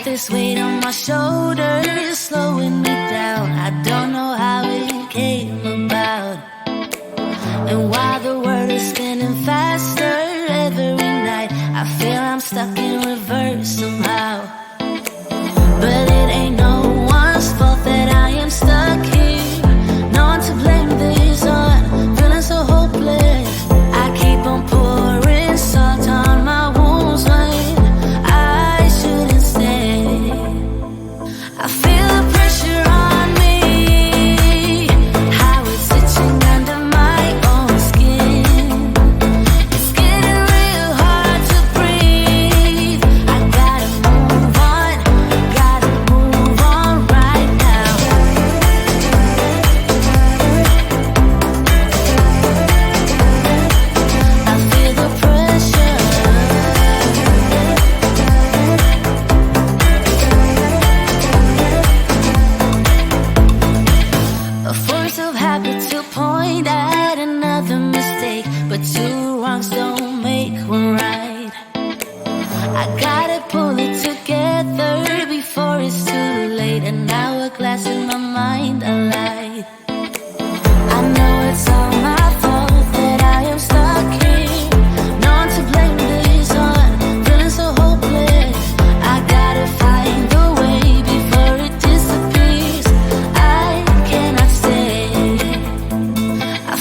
this weight on my shoulders, slowing me down. I don't know how it came about. And while the world is spinning faster every night, I feel I'm stuck in reverse somehow. But it ain't no one's fault that I am stuck here. No one to blame this on, feeling so hopeless. I keep on pouring salt on my wounds when I shouldn't stay. I feel the pressure on me, how it's itching under my own skin. It's getting real hard to breathe. I gotta move on right now. I feel the pressure. A force of habit to point at another mistake, but two wrongs don't make one right. I gotta pull it together before it's too late. An hourglass in my mind, a light. I know it's all my fault that I am stuck here. No one to blame this on, feeling so hopeless. I gotta find a way before it disappears. I cannot stay. I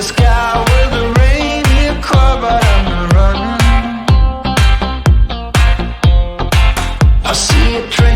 sky with a reindeer car, but I'm not running. I see a train